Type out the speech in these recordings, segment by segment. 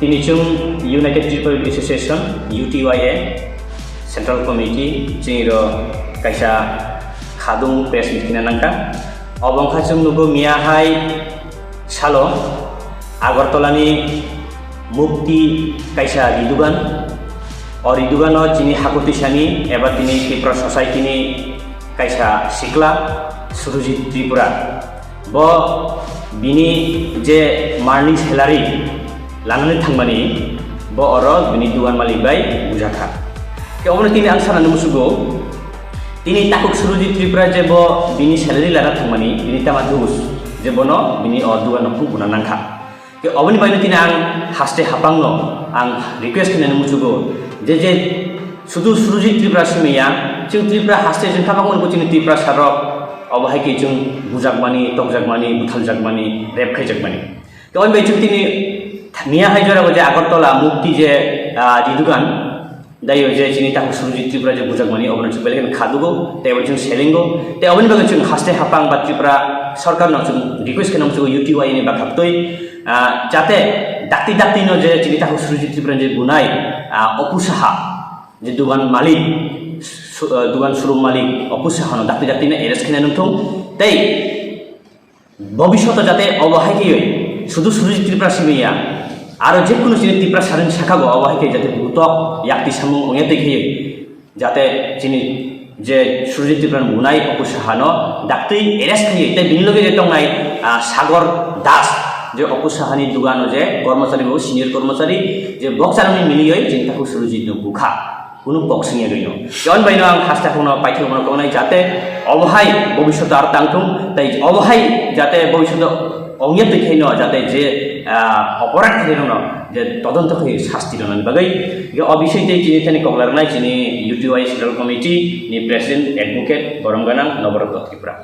তিনি chung United Tripura Association UTYA Central Committee jingiro kaisa khadung press meeting nangka obongkha chung nugo miyahai salo Agartala-ni mukti kaisa ridugan Ridugano jini hakutisani eba tini Tripura Society ni kaisa sikla Surojit Tripura bo bini je marni salary lanani thangmani bo oro bini dugan malik bai bujaka ke obno tini ang sananu musugo tini takuk Surojit Tripura je bo bini salary lana thangmani bini tama dus je bono bini dugan nokku guna nangkha ke obni baino tini ang haste hapangno ang request kinanu musugo je sudu Surojit Tripura simia chung Tripura haste jeng thabangon ko tini Tripura sarok obahai ke chung bujakmani tokjakmani buthaljakmani rep khaijakmani ke obni bai chung tini Nia hajora je Agartala mukti je ridugan dayo je chini takuk Surojit Tripura je bujakmani obno chung belekan khadugo te obni chung selingo te obni bagai chung haste hapang ba Tripura sarkar no chung request kenam chung UTY ni bakhaktoi jate dakti no je chini takuk Surojit Tripura je bunai opusaha je dugan malik dugan showroom malik opusaha no dakti ne arrest kene nuntung tei bobishot jate obahai ke শুধু Surojit Tripura simia aro je kono chini Tripura sarin shakago obahai ke jate butok yakti samung ongete ke jate chini je Surojit Tripura bunai opusahano dakti arrest ke te biniloge je tongnai Sagor Das je opusahani dugano je কর্মচারী bo senior কর্মচারী je bokcharani miliyoi jing takuk Surojit no bukha কোনো boxing এ রইনো জন বাইনো আং হাসটা কোনো পাইথো কোনো কোনাই যাতে অবহাই ভবিষ্যৎ আর তাংথুম তাই অবহাই যাতে ভবিষ্যৎ অংয়ে দেখাইনো যাতে যে অপরাধ খেলেনো যে তদন্ত হয়ে শাস্তি রনানি বাগাই অবিষয়তে যিনি থানি কগলারনাই যিনি UTY সেন্ট্রাল কমিটি নি প্রেসিডেন্ট অ্যাডভোকেট বরমগানাং নবরত্ন ত্রিপুরা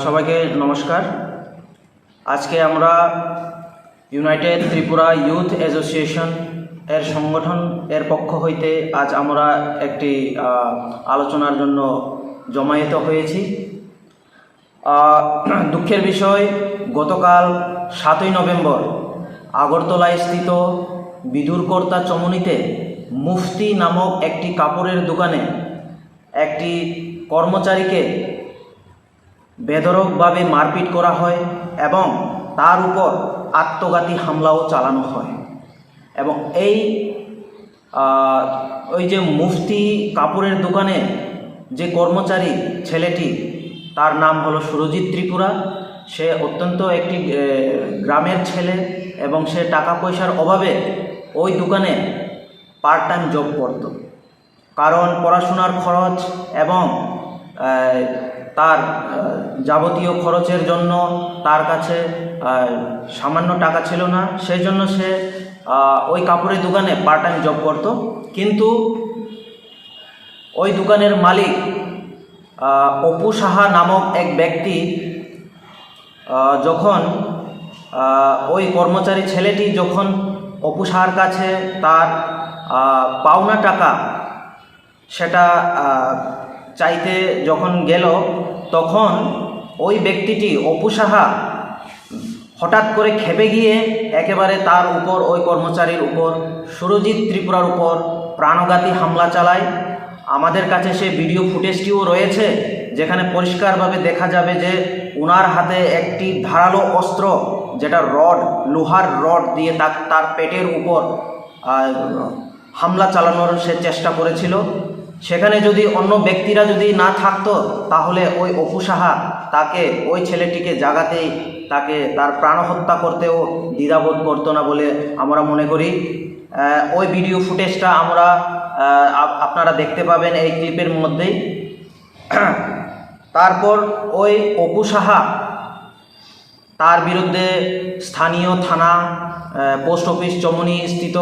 সবাইকে নমস্কার আজকে আমরা ইউনাইটেড ত্রিপুরা ইউথ অ্যাসোসিয়েশন এর সংগঠন এর পক্ষ হইতে আজ আমরা একটি আলোচনার জন্য জমায়েত হয়েছি দুঃখের বিষয় গতকাল 7ই নভেম্বর আগরতলায় স্থিত বিদুরকর্তা চমুনিতে মুফতি নামক একটি কাপড়ের দোকানে একটি কর্মচারীকে বেধড়কভাবে মারপিট করা হয় এবং তার উপর আত্মঘাতী হামলাও চালানো হয় এবং ওই যে মুফতি কাপড়ের দোকানে যে কর্মচারী ছেলেটি তার নাম হলো সুরজিৎ ত্রিপুরা সে অত্যন্ত একটি গ্রামের ছেলে এবং সে টাকা পয়সার অভাবে ওই দোকানে পার্ট টাইম জব করত কারণ পড়াশোনার খরচ এবং তার যাবতীয় খরচের জন্য তার কাছে সামান্য টাকা ছিল না সেই জন্য সে ওই কাপড়ের দোকানে পার্ট টাইম জব করত কিন্তু ওই দোকানের মালিক অপু সাহা নামক এক ব্যক্তি যখন ওই কর্মচারী ছেলেটি যখন অপু সাহার কাছে তার পাওনা টাকা সেটা চাইতে যখন গেল তখন ওই ব্যক্তিটি অপু সাহা হঠাৎ করে খেপে গিয়ে একেবারে তার উপর ওই কর্মচারীর উপর সুরজিৎ ত্রিপুরার উপর প্রাণঘাতী হামলা চালায় আমাদের কাছে সে ভিডিও ফুটেজটিও রয়েছে যেখানে পরিষ্কারভাবে দেখা যাবে যে ওনার হাতে একটি ধারালো অস্ত্র যেটা লোহার রড দিয়ে তার পেটের উপর হামলা চালানোর সে চেষ্টা করেছিল সেখানে যদি অন্য ব্যক্তিরা যদি না থাকতো তাহলে ওই অপু সাহা তাকে ওই ছেলেটিকে জাগাতেই তাকে তার প্রাণহত্যা করতেও দ্বিধাবোধ করতো না বলে আমরা মনে করি ওই ভিডিও ফুটেজটা আপনারা দেখতে পাবেন এই ক্লিপের মধ্যেই তারপর ওই অপু সাহা তার বিরুদ্ধে স্থানীয় থানা পোস্ট অফিস চমুনি স্থিত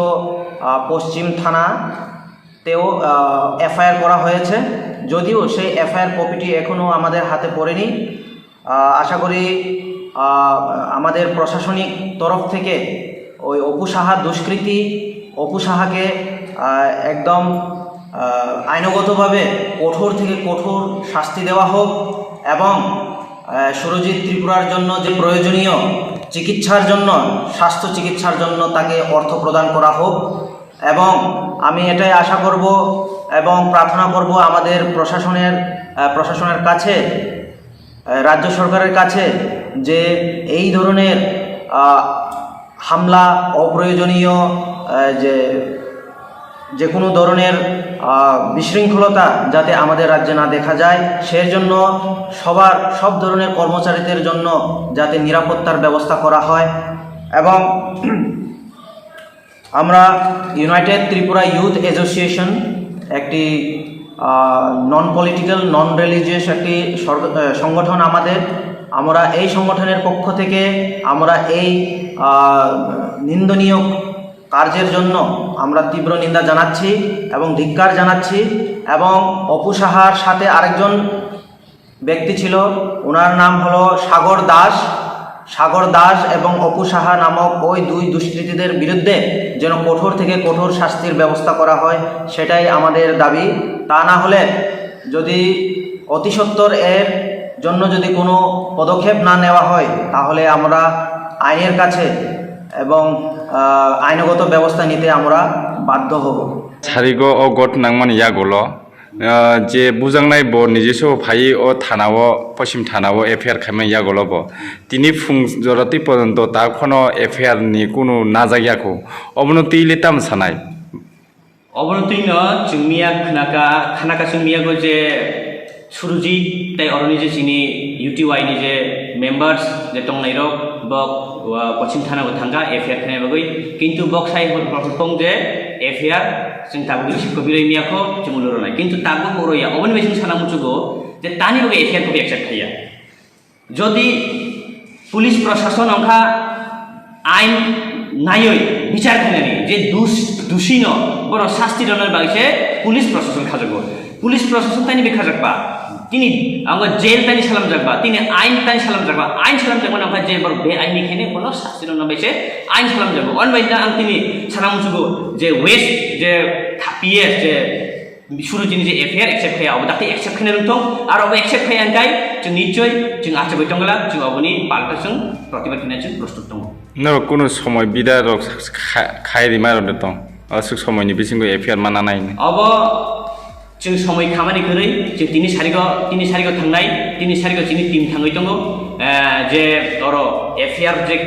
পশ্চিম থানাতেও এফআইআর করা হয়েছে যদিও সেই এফআইআর কপিটি এখনও আমাদের হাতে পড়েনি আশা করি আমাদের প্রশাসনিক তরফ থেকে ওই অপু সাহার দুষ্কৃতী অপু সাহাকে একদম আইনগতভাবে কঠোর থেকে কঠোর শাস্তি দেওয়া হোক এবং সুরজিৎ ত্রিপুরার জন্য যে প্রয়োজনীয় চিকিৎসার জন্য, স্বাস্থ্য চিকিৎসার জন্য তাকে অর্থ প্রদান করা হোক। এবং আমি এটাই আশা করব এবং প্রার্থনা করব আমাদের প্রশাসনের কাছে, রাজ্য সরকারের কাছে, যে এই ধরনের হামলা, অপ্রয়োজনীয় যে কোনো ধরনের বিশৃঙ্খলতা যাতে আমাদের রাজ্যে না দেখা যায়, সেই জন্য সব ধরনের কর্মচারীদের জন্য যাতে নিরাপত্তার ব্যবস্থা করা হয়। এবং আমরা ইউনাইটেড ত্রিপুরা ইউথ অ্যাসোসিয়েশন একটি নন পলিটিক্যাল, নন রিলিজিয়াস একটি সংগঠন আমরা এই সংগঠনের পক্ষ থেকে আমরা এই নিন্দনীয় কার্যের জন্য আমরা তীব্র নিন্দা জানাচ্ছি এবং ধিক্কার জানাচ্ছি। এবং অপু সাহার সাথে আরেকজন ব্যক্তি ছিল, ওনার নাম হলো সাগর দাস এবং অপু সাহা নামক ওই দুই দুষ্কৃতীদের বিরুদ্ধে যেন কঠোর থেকে কঠোর শাস্তির ব্যবস্থা করা হয়, সেটাই আমাদের দাবি। তা না হলে যদি অতি সত্বর এর জন্য যদি কোনো পদক্ষেপ না নেওয়া হয়, তাহলে আমরা আইনের কাছে এবং আইনগত ব্যবস্থা নিতে আমরা বাধ্য হব। সারিগো ও গট নাংমানি ইয়াগল যে বুজাংনাই ব নিজস্ব ভাই ও থানাও পশ্চিম থানাও এফআইআর খামে ইয়াগল ব তিনি ফুং জরতি পর্যন্ত তা কোনো এফআইআর নি কোনো না জায়গাखौ অবনতি লিতাম সানাই অবনতি ন চুমিয়া খানাকা চুমিয়াগো যে সুরজিৎ তাই অরনি যে চিনি ইউটিউআই नि যে মেম্বার্স যে টংনাই রক বক পশ্চিম থানাগো থাঙ্गा एफआईआर खानाय bagoi किन्तु बक साइ हरफं जे एफआईआर जों ताबो सिखो बिराय मियाखौ जों लरनाय किन्तु ताबो बरया अबनि बेजों साना मुचुगो जे तानि बगे एफआईआर को एक्सेप्ट खाया जदि पुलिस प्रशासन अंखा आइन नायै বিচার खानानि जे दोषी न बर शास्ति दनर बागसे पुलिस प्रशासन खाजगो पुलिस प्रशासन तानि बेखाजकबा তিনি আমরা জেল তানি সালাম যাকবা তিনি আইন তানি সালাম যাকবা আইন সালাম যাকবা আমরা যে बर बे आइननि खेने कोनो शास्ति न बेसे आइन सालाम जागो अनबायदा आं তিনি सानाम जुगो जे वेस्ट जे थापिए जे सुरुजिनि जे एफआईआर एक्सेप्ट खाया अब दाखि एक्सेप्ट खाने रंथं आरो अब एक्सेप्ट खाया अंकाय जों निश्चय जों आचबै दंगला जों अबनि पाल्टाजों प्रतिबाद खानायजों प्रस्तुत दङ न कोनो समय बिदा रक खायरि मारद दं असुक समयनि बिसिंगो एफआईआर माना नाय अब जों समय खामानि गरै जों तिनि सारिगो थांनाय तिनि सारिगो जोंनि टीम थाङै दङ जे अर एफआईआर जे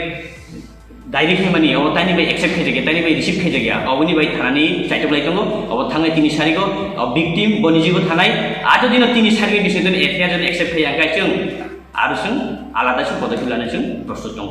डाइरेक्ट खामानि अब तानि बे एक्सेप्ट खायजागे तानि बे रिसिभ खायजागे अबनि बाय थानानि साइटब्लाय दङ अब थाङै तिनि सारिगो भिक्टिम बनिजिगो थानाय आरो दिन तिनि सारिगो बिसयजों एफआईआर जों एक्सेप्ट खाया गायजों आरो जों आलादा पदक्षेप लानो जों प्रस्तुत दङ